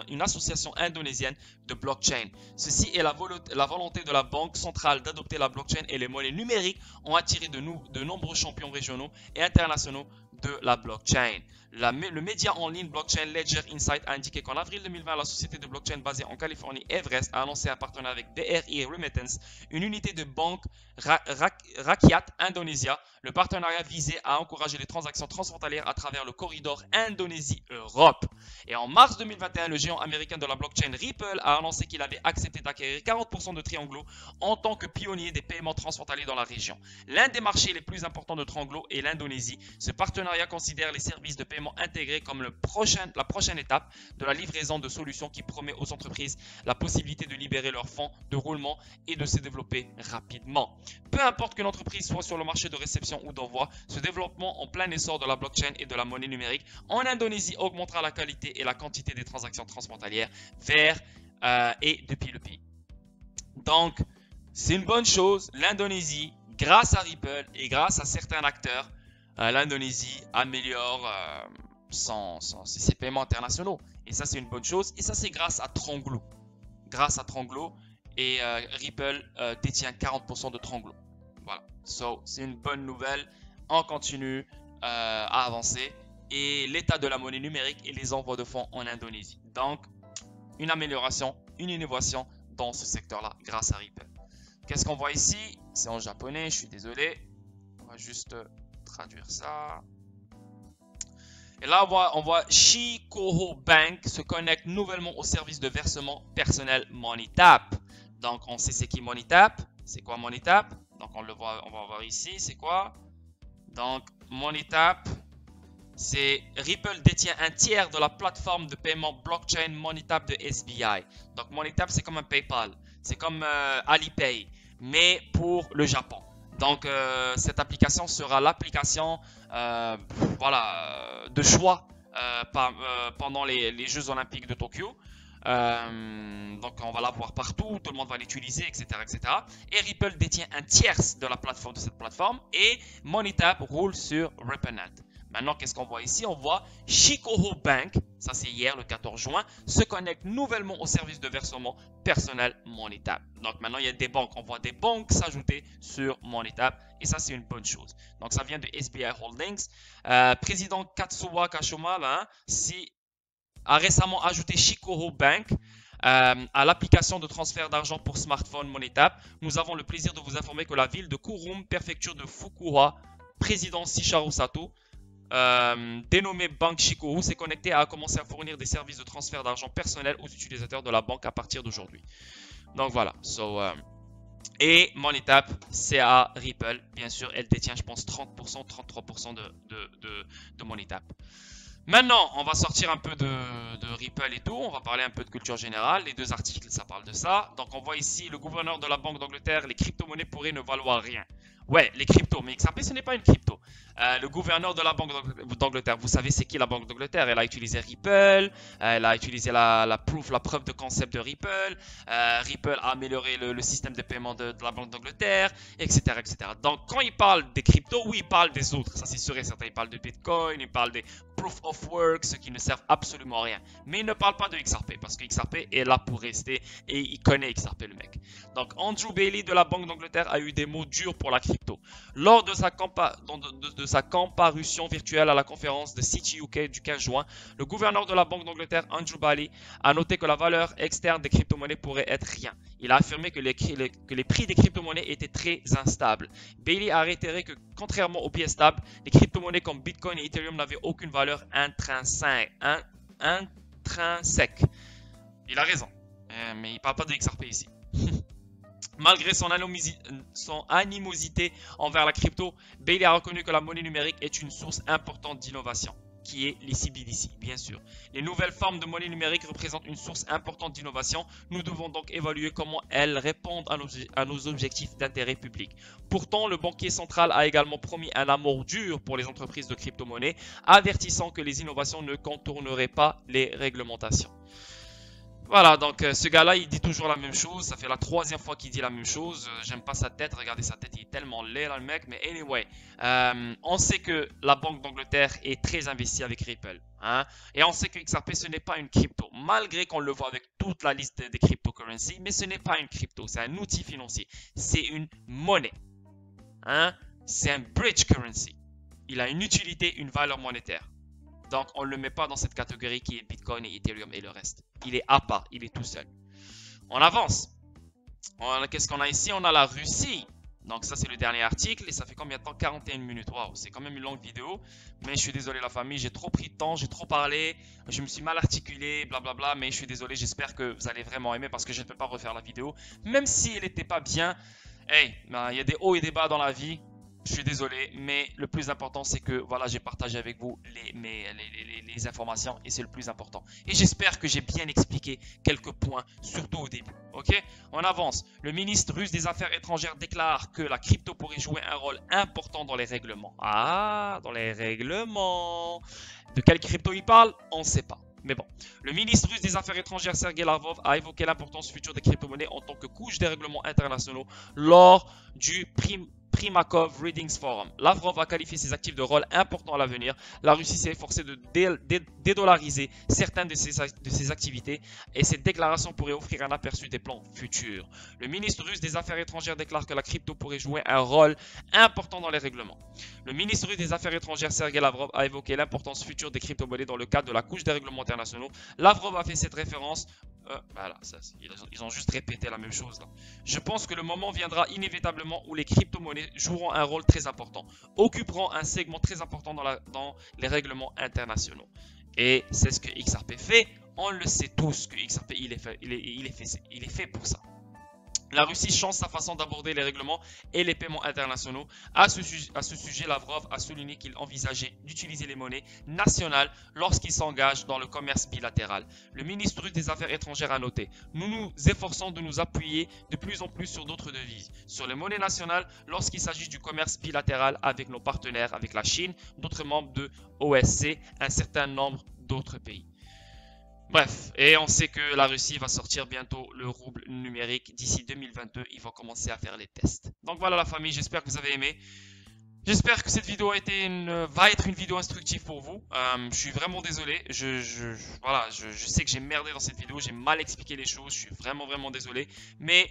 une association indonésienne de blockchain. Ceci est la volonté de la Banque centrale d'adopter la blockchain et les monnaies numériques ont attiré de nombreux champions régionaux et internationaux de la blockchain. Le média en ligne blockchain Ledger Insight a indiqué qu'en avril 2020, la société de blockchain basée en Californie, Everest, a annoncé un partenariat avec BRI Remittance, une unité de banque Rakyat Indonesia. Le partenariat visait à encourager les transactions transfrontalières à travers le corridor Indonésie-Europe. Et en mars 2021, le géant américain de la blockchain Ripple a annoncé qu'il avait accepté d'acquérir 40% de Trianglo en tant que pionnier des paiements transfrontaliers dans la région. L'un des marchés les plus importants de Trianglo est l'Indonésie. Ce partenariat considère les services de paiement intégrés comme la prochaine étape de la livraison de solutions qui promet aux entreprises la possibilité de libérer leurs fonds de roulement et de se développer rapidement. Peu importe qu'une entreprise soit sur le marché de réception ou d'envoi, ce développement en plein essor de la blockchain et de la monnaie numérique en Indonésie augmentera la qualité et la quantité des transactions transfrontalières vers et depuis le pays. Donc, c'est une bonne chose. L'Indonésie, grâce à Ripple et grâce à certains acteurs, l'Indonésie améliore ses paiements internationaux. Et ça, c'est une bonne chose. Et ça, c'est grâce à Tranglo. Grâce à Tranglo. Et Ripple détient 40% de Tranglo. Voilà. So, c'est une bonne nouvelle. On continue à avancer. Et l'état de la monnaie numérique et les envois de fonds en Indonésie. Donc, une amélioration, une innovation dans ce secteur-là grâce à Ripple. Qu'est-ce qu'on voit ici? C'est en japonais, je suis désolé. On va juste traduire ça. Et là, on voit Shikoho Bank se connecte nouvellement au service de versement personnel MoneyTap. Donc, on sait c'est qui MoneyTap. C'est quoi MoneyTap? Donc, on va voir ici. C'est quoi? Donc, MoneyTap, c'est Ripple détient un tiers de la plateforme de paiement blockchain MoneyTap de SBI. Donc, MoneyTap, c'est comme un PayPal. C'est comme Alipay, mais pour le Japon. Donc, cette application sera l'application de choix pendant les Jeux Olympiques de Tokyo. Donc, on va la voir partout, tout le monde va l'utiliser, etc., etc. Et Ripple détient un tiers de la plateforme de cette plateforme et MoneyTap roule sur RippleNet. Maintenant, qu'est-ce qu'on voit ici? On voit Shikoho Bank, ça c'est hier le 14 juin, se connecte nouvellement au service de versement personnel MoneyTap. Donc maintenant, il y a des banques, on voit des banques s'ajouter sur MoneyTap et ça c'est une bonne chose. Donc ça vient de SBI Holdings. Président Katsuya Kashima a récemment ajouté Shikoho Bank à l'application de transfert d'argent pour smartphone MoneyTap. Nous avons le plaisir de vous informer que la ville de Kurum, préfecture de Fukuoka, président Shicharu Sato, dénommé Banque Shikoku, s'est connecté et a commencé à fournir des services de transfert d'argent personnel aux utilisateurs de la banque à partir d'aujourd'hui. Donc voilà. Et MoneyTap, c'est à Ripple. Bien sûr, elle détient, je pense, 30%, 33% de MoneyTap. Maintenant, on va sortir un peu de Ripple et tout. On va parler un peu de culture générale. Les deux articles, ça parle de ça. Donc, on voit ici le gouverneur de la Banque d'Angleterre. Les crypto-monnaies pourraient ne valoir rien. Ouais, les cryptos, mais XRP, ce n'est pas une crypto. Le gouverneur de la Banque d'Angleterre, vous savez c'est qui la Banque d'Angleterre? Elle a utilisé Ripple, elle a utilisé la preuve de concept de Ripple. Ripple a amélioré le système de paiement de la Banque d'Angleterre, etc., etc. Donc, quand il parle des cryptos, oui, il parle des autres. Ça, c'est sûr et certain. Il parle de Bitcoin, il parle des Proof of Work, ceux qui ne servent absolument à rien. Mais il ne parle pas de XRP, parce que XRP est là pour rester et il connaît XRP, le mec. Donc, Andrew Bailey de la Banque d'Angleterre a eu des mots durs pour la crypto. Lors de sa comparution virtuelle à la conférence de City UK du 15 juin, le gouverneur de la Banque d'Angleterre, Andrew Bailey, a noté que la valeur externe des crypto-monnaies pourrait être rien. Il a affirmé que les prix des crypto-monnaies étaient très instables. Bailey a réitéré que, contrairement aux pièces stables, les crypto-monnaies comme Bitcoin et Ethereum n'avaient aucune valeur intrinsèque. Il a raison, mais il ne parle pas de XRP ici. Malgré son animosité envers la crypto, Bailey a reconnu que la monnaie numérique est une source importante d'innovation, qui est les CBDC, bien sûr. Les nouvelles formes de monnaie numérique représentent une source importante d'innovation. Nous devons donc évaluer comment elles répondent à nos objectifs d'intérêt public. Pourtant, le banquier central a également promis un amour dur pour les entreprises de crypto-monnaie, avertissant que les innovations ne contourneraient pas les réglementations. Voilà, donc ce gars-là, il dit toujours la même chose. Ça fait la 3e fois qu'il dit la même chose. J'aime pas sa tête. Regardez sa tête, il est tellement laid là, le mec. Mais anyway, on sait que la Banque d'Angleterre est très investie avec Ripple. Hein? Et on sait que XRP, ce n'est pas une crypto. Malgré qu'on le voit avec toute la liste des cryptocurrencies. Mais ce n'est pas une crypto. C'est un outil financier. C'est une monnaie. Hein? C'est un bridge currency. Il a une utilité, une valeur monétaire. Donc, on ne le met pas dans cette catégorie qui est Bitcoin et Ethereum et le reste. Il est à part, il est tout seul. On avance. Qu'est-ce qu'on a ici? On a la Russie. Donc, ça, c'est le dernier article. Et ça fait combien de temps? 41 minutes. Waouh, c'est quand même une longue vidéo. Mais je suis désolé, la famille. J'ai trop pris de temps, j'ai trop parlé. Je me suis mal articulé, blablabla. Mais je suis désolé. J'espère que vous allez vraiment aimer parce que je ne peux pas refaire la vidéo. Même si elle n'était pas bien. Hey, il y a des hauts et des bas dans la vie. Je suis désolé, mais le plus important, c'est que voilà, j'ai partagé avec vous les informations et c'est le plus important. Et j'espère que j'ai bien expliqué quelques points, surtout au début. Ok, on avance. Le ministre russe des Affaires étrangères déclare que la crypto pourrait jouer un rôle important dans les règlements. Ah, dans les règlements. De quelle crypto il parle? On ne sait pas. Mais bon, le ministre russe des Affaires étrangères Sergei Lavrov a évoqué l'importance future des crypto-monnaies en tant que couche des règlements internationaux lors du Primakov Readings Forum. Lavrov a qualifié ses actifs de rôle important à l'avenir. La Russie s'est efforcée de dédollariser certaines de ses activités et cette déclaration pourrait offrir un aperçu des plans futurs. Le ministre russe des Affaires étrangères déclare que la crypto pourrait jouer un rôle important dans les règlements. Le ministre russe des Affaires étrangères Sergei Lavrov a évoqué l'importance future des crypto-monnaies dans le cadre de la couche des règlements internationaux. Lavrov a fait cette référence. Voilà, ils ont juste répété la même chose là. Je pense que le moment viendra inévitablement où les crypto-monnaies joueront un rôle très important, occuperont un segment très important dans les règlements internationaux. Et c'est ce que XRP fait. On le sait tous que XRP il est fait pour ça. La Russie change sa façon d'aborder les règlements et les paiements internationaux. À ce sujet, Lavrov a souligné qu'il envisageait d'utiliser les monnaies nationales lorsqu'il s'engage dans le commerce bilatéral. Le ministre russe des Affaires étrangères a noté « Nous nous efforçons de nous appuyer de plus en plus sur d'autres devises, sur les monnaies nationales lorsqu'il s'agit du commerce bilatéral avec nos partenaires, avec la Chine, d'autres membres de OSC, un certain nombre d'autres pays. » Bref, et on sait que la Russie va sortir bientôt le rouble numérique. D'ici 2022, ils vont commencer à faire les tests. Donc voilà la famille, j'espère que vous avez aimé. J'espère que cette vidéo va être une vidéo instructive pour vous. Je suis vraiment désolé. Voilà, je sais que j'ai merdé dans cette vidéo. J'ai mal expliqué les choses. Je suis vraiment désolé. Mais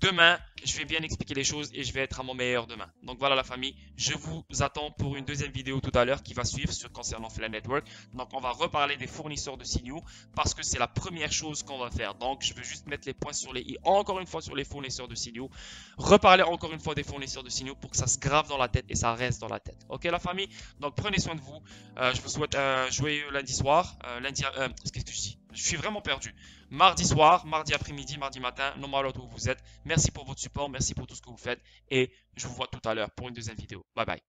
demain, je vais bien expliquer les choses et je vais être à mon meilleur demain. Donc voilà la famille, je vous attends pour une deuxième vidéo tout à l'heure qui va suivre concernant Flare Network. Donc on va reparler des fournisseurs de signaux parce que c'est la première chose qu'on va faire. Donc je veux juste mettre les points sur les i encore une fois sur les fournisseurs de signaux. Reparler encore une fois des fournisseurs de signaux pour que ça se grave dans la tête et ça reste dans la tête. Ok la famille? Donc prenez soin de vous. Je vous souhaite un joyeux lundi soir. Qu'est-ce que je dis? Je suis vraiment perdu. Mardi soir, mardi après-midi, mardi matin, no matter où vous êtes. Merci pour votre support, merci pour tout ce que vous faites et je vous vois tout à l'heure pour une deuxième vidéo. Bye bye.